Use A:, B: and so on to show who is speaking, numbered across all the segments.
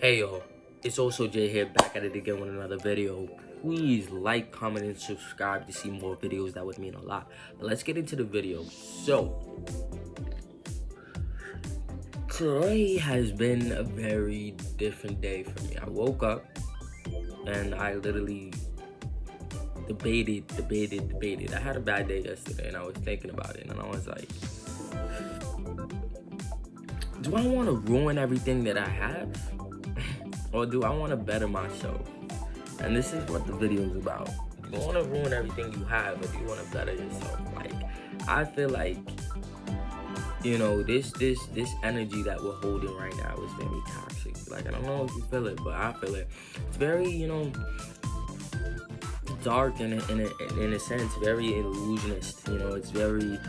A: Hey yo, it's also Jay here, back at it again with another video. Please like, comment, and subscribe to see more videos. That would mean a lot. But let's get into the video. So, today has been a very different day for me. I woke up and I literally debated. I had a bad day yesterday and I was thinking about it and I was like, do I want to ruin everything that I have? Or do I want to better myself? And this is what the video is about. Do you want to ruin everything you have, or do you want to better yourself? Like, I feel like, you know, this energy that we're holding right now is very toxic. Like, I don't know if you feel it, but I feel it. It's very, you know, dark in a sense, very illusionist. You know, it's very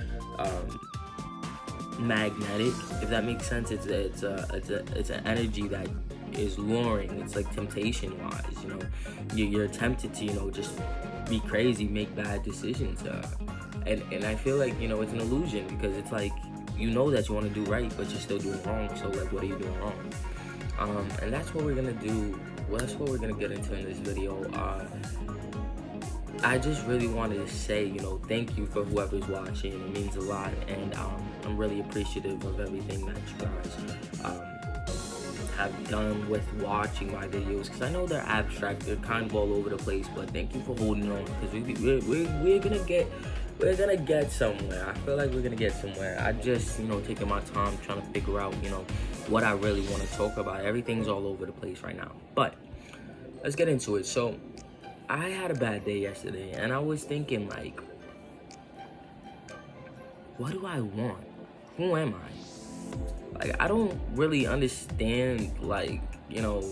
A: magnetic, if that makes sense. It's an energy that is luring. It's like temptation wise, you know, you're tempted to, you know, just be crazy, make bad decisions, and I feel like, you know, it's an illusion, because it's like, you know that you want to do right, but you're still doing wrong. So like, what are you doing wrong? And that's what we're gonna do. Well, that's what we're gonna get into in this video. I just really wanted to say, you know, thank you for whoever's watching. It means a lot, and I'm really appreciative of everything that you guys have done with watching my videos, because I know they're abstract, they're kind of all over the place, but thank you for holding on, because we're gonna get somewhere. I feel like we're gonna get somewhere. I just, you know, taking my time trying to figure out, you know, what I really want to talk about. Everything's all over the place right now, but let's get into it. So I had a bad day yesterday, and I was thinking, like, what do I want? Who am I? Like, I don't really understand, like, you know,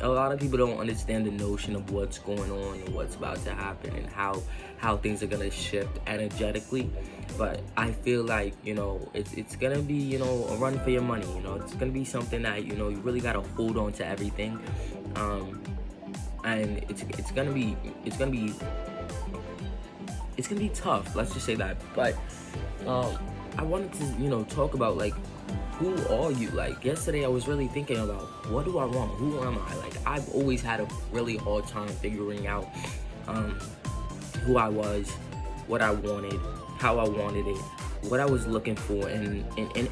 A: a lot of people don't understand the notion of what's going on and what's about to happen and how things are gonna shift energetically. But I feel like, you know, it's gonna be, you know, a run for your money. You know, it's gonna be something that, you know, you really gotta hold on to everything, and it's gonna be tough. Let's just say that. But I wanted to, you know, talk about, like, who are you? Like, yesterday I was really thinking about, what do I want? Who am I? Like, I've always had a really hard time figuring out who I was, what I wanted, how I wanted it, what I was looking for, and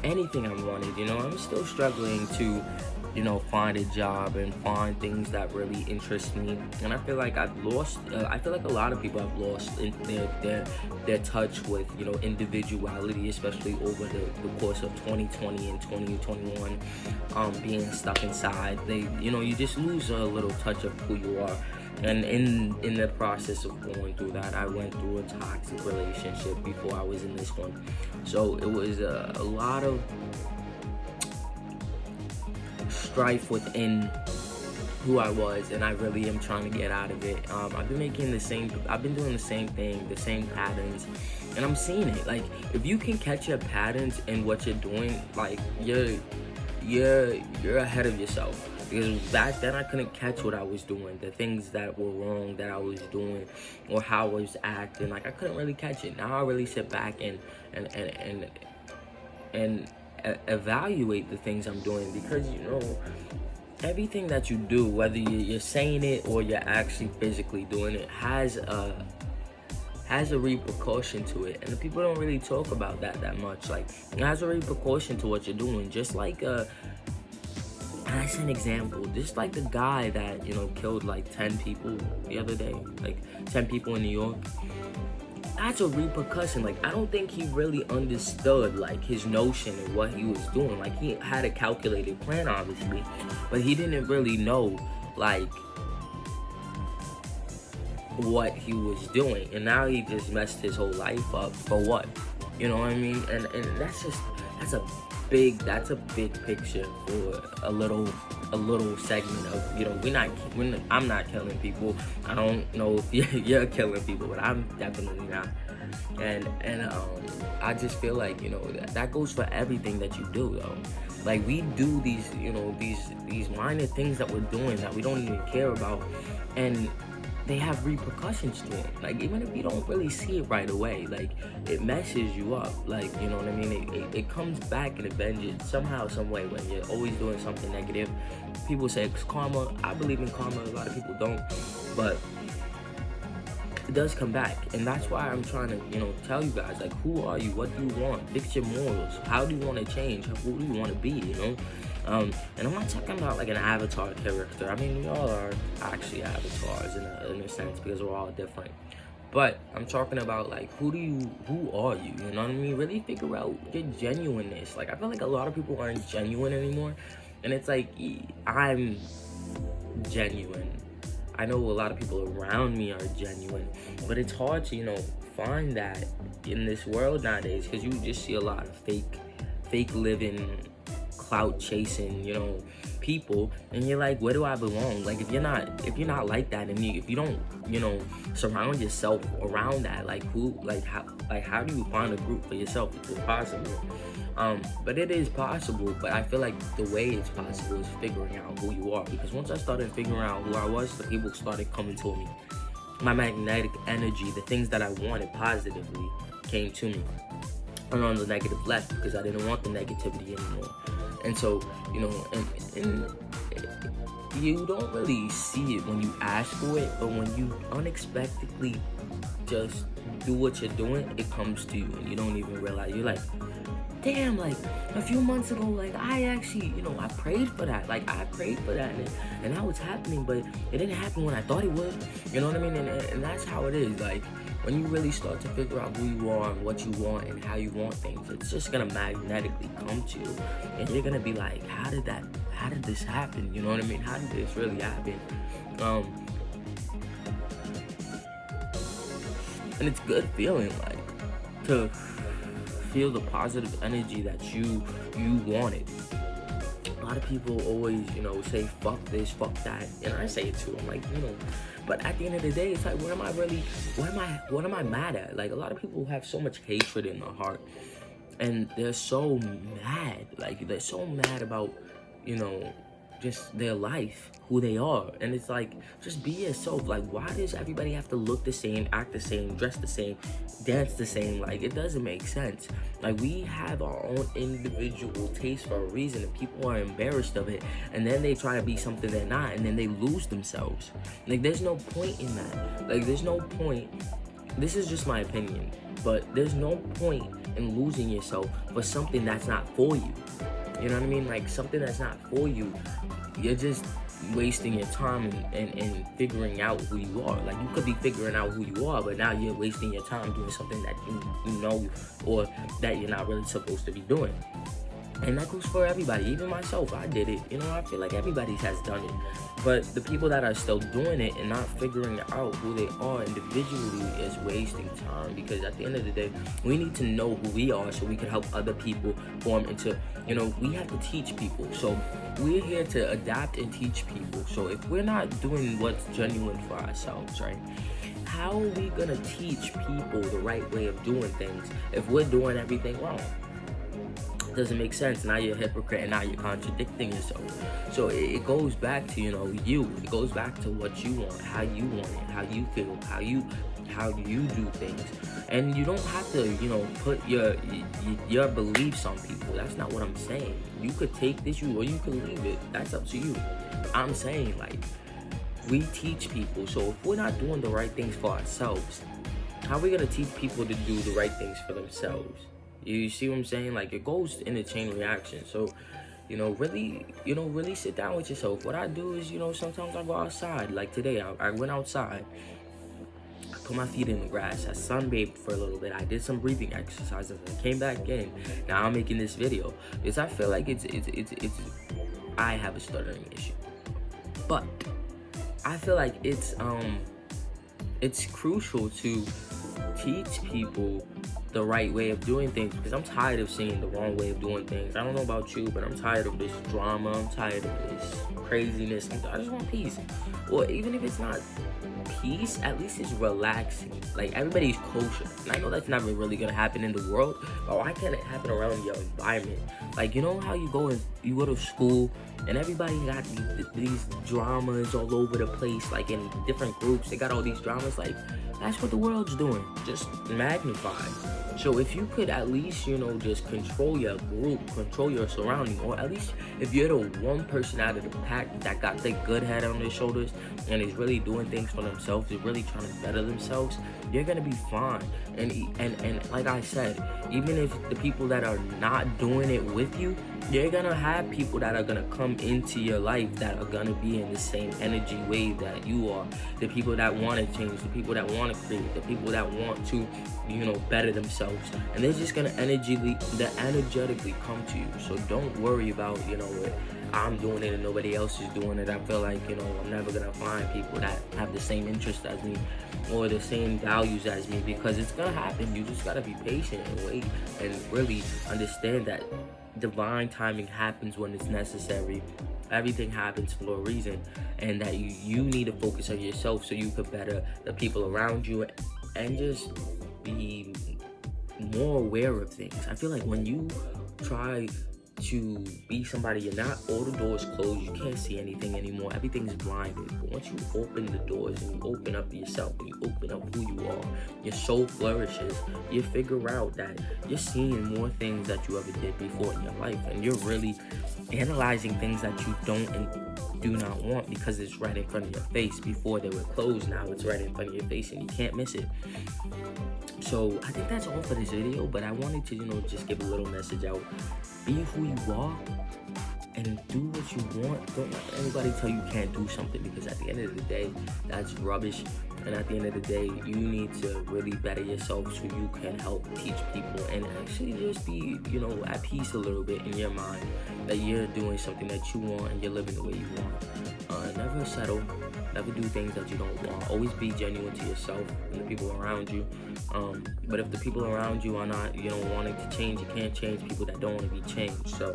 A: anything I wanted. You know, I'm still struggling to, you know, find a job and find things that really interest me. And I feel like I've lost, I feel like a lot of people have lost in their touch with, you know, individuality, especially over the course of 2020 and 2021, being stuck inside. You know, you just lose a little touch of who you are. And in the process of going through that, I went through a toxic relationship before I was in this one. So it was a lot of strife within who I was, and I really am trying to get out of it. I've been doing the same thing, the same patterns, and I'm seeing it. Like, if you can catch your patterns in what you're doing, like, you're ahead of yourself. Because back then I couldn't catch what I was doing, the things that were wrong that I was doing, or how I was acting. Like, I couldn't really catch it. Now I really sit back and evaluate the things I'm doing, because, you know, everything that you do, whether you're saying it or you're actually physically doing it, has a repercussion to it, and the people don't really talk about that much. Like, it has a repercussion to what you're doing. Just like as an example, just like the guy that, you know, killed like 10 people the other day, like 10 people in New York. That's a repercussion. Like, I don't think he really understood, like, his notion of what he was doing. Like, he had a calculated plan, obviously, but he didn't really know, like, what he was doing. And now he just messed his whole life up for what? You know what I mean? And that's a big picture for a little segment of, you know, I'm not killing people. I don't know if you're killing people, but I'm definitely not. And I just feel like, you know, that goes for everything that you do, though. Like, we do these, you know, these minor things that we're doing that we don't even care about, and they have repercussions to them. Like, even if you don't really see it right away, like, it messes you up. Like, you know what I mean? It comes back in a vengeance somehow, some way, when you're always doing something negative. People say it's karma. I believe in karma. A lot of people don't. But it does come back. And that's why I'm trying to, tell you guys, like, who are you? What do you want? Fix your morals. How do you want to change? Who do you want to be, And I'm not talking about like an avatar character. I mean, we all are actually avatars in a sense, because we're all different. But I'm talking about like, who are you? You know what I mean? Really figure out your genuineness. Like, I feel like a lot of people aren't genuine anymore. And it's like, I'm genuine. I know a lot of people around me are genuine, but it's hard to, find that in this world nowadays, because you just see a lot of fake living, clout chasing, people, and you're like, where do I belong? Like, if you're not like that, and if you don't, surround yourself around that, like, how do you find a group for yourself? It's impossible. But it is possible. But I feel like the way it's possible is figuring out who you are. Because once I started figuring out who I was, the people started coming to me. My magnetic energy, the things that I wanted positively, came to me. And on the negative left, because I didn't want the negativity anymore. And so, and you don't really see it when you ask for it, but when you unexpectedly just do what you're doing, it comes to you, and you don't even realize. You're like, damn, like, a few months ago, like, I actually, I prayed for that. Like, I prayed for that, and that was happening, but it didn't happen when I thought it would. You know what I mean? And that's how it is. Like, when you really start to figure out who you are and what you want and how you want things, it's just gonna magnetically come to you. And you're gonna be like, how did this happen? You know what I mean? How did this really happen? And it's good feeling, like, to feel the positive energy that you wanted. A lot of people always, say fuck this, fuck that, and I say it too. I'm like, but at the end of the day, it's like, what am I mad at? Like, a lot of people have so much hatred in their heart, and they're so mad. Like, they're so mad about, just their life, who they are. And it's like, just be yourself. Like, why does everybody have to look the same, act the same, dress the same, dance the same? Like, it doesn't make sense. Like, we have our own individual taste for a reason, and people are embarrassed of it, and then they try to be something they're not, and then they lose themselves. Like, there's no point in that. Like, there's no point. This is just my opinion, but there's no point in losing yourself for something that's not for you. You know what I mean? Like, something that's not for you, you're just wasting your time and figuring out who you are. Like, you could be figuring out who you are, but now you're wasting your time doing something that you know, or that you're not really supposed to be doing. And that goes for everybody, even myself. I did it. I feel like everybody has done it. But the people that are still doing it and not figuring out who they are individually is wasting time. Because at the end of the day, we need to know who we are so we can help other people form into, we have to teach people. So we're here to adapt and teach people. So if we're not doing what's genuine for ourselves, right? How are we gonna teach people the right way of doing things if we're doing everything wrong? Doesn't make sense. Now you're a hypocrite, and now you're contradicting yourself. So it goes back to you. It goes back to what you want, how you want it, how you feel, how you do things. And you don't have to put your beliefs on people. That's not what I'm saying. You could take this, or you could leave it. That's up to you. I'm saying, like, we teach people. So if we're not doing the right things for ourselves, how are we gonna teach people to do the right things for themselves? You see what I'm saying? Like, it goes in a chain reaction. So, really sit down with yourself. What I do is, sometimes I go outside. Like today, I went outside. I put my feet in the grass. I sunbathed for a little bit. I did some breathing exercises. I came back in. Now I'm making this video because I feel like it's I have a stuttering issue, but I feel like it's crucial to teach people the right way of doing things, because I'm tired of seeing the wrong way of doing things. I don't know about you, but I'm tired of this drama. I'm tired of this craziness. I just want peace. Or even if it's not peace, at least it's relaxing. Like, everybody's kosher. And I know that's never really gonna happen in the world, but why can't it happen around your environment? Like, you know how you go to school and everybody got these dramas all over the place, like in different groups, they got all these dramas. Like, that's what the world's doing, just magnified. So if you could at least, just control your group, control your surrounding, or at least if you're the one person out of the pack that got their good head on their shoulders and is really doing things for themselves, is really trying to better themselves, you're gonna be fine. And like I said, even if the people that are not doing it with you, you're gonna have people that are gonna come into your life that are gonna be in the same energy wave that you are. The people that want to change, the people that want to create, the people that want to, better themselves. And they're just gonna energetically come to you. So don't worry about, I'm doing it and nobody else is doing it. I feel like, I'm never gonna find people that have the same interest as me or the same values as me, because it's gonna happen. You just gotta be patient and wait and really understand that divine timing happens when it's necessary. Everything happens for a reason, and that you need to focus on yourself so you could better the people around you and just be more aware of things. I feel like when you try to be somebody you're not, all the doors closed, you can't see anything anymore, everything's blinded. But once you open the doors and you open up yourself and you open up who you are, your soul flourishes. You figure out that you're seeing more things that you ever did before in your life, and you're really analyzing things that you don't and do not want because it's right in front of your face. Before they were closed, now it's right in front of your face and you can't miss it. So I think that's all for this video, but I wanted to, just give a little message out. Be who you are and do what you want. Don't let anybody tell you can't do something, because at the end of the day, that's rubbish. And at the end of the day, you need to really better yourself so you can help teach people and actually just be, at peace a little bit in your mind that you're doing something that you want and you're living the way you want. Never settle. Never do things that you don't want. Always be genuine to yourself and the people around you. But if the people around you are not, wanting to change, you can't change people that don't want to be changed. So,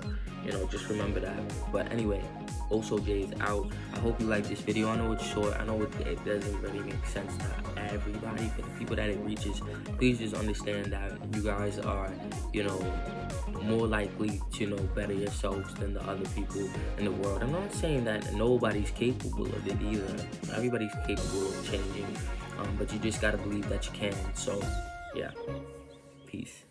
A: just remember that. But anyway, Also Jay is out. I hope you like this video. I know it's short. I know it doesn't really make sense to everybody, but the people that it reaches, please just understand that you guys are, more likely to better yourselves than the other people in the world. I'm not saying that nobody's capable of it either. Everybody's capable of changing, but you just gotta believe that you can. So yeah, peace.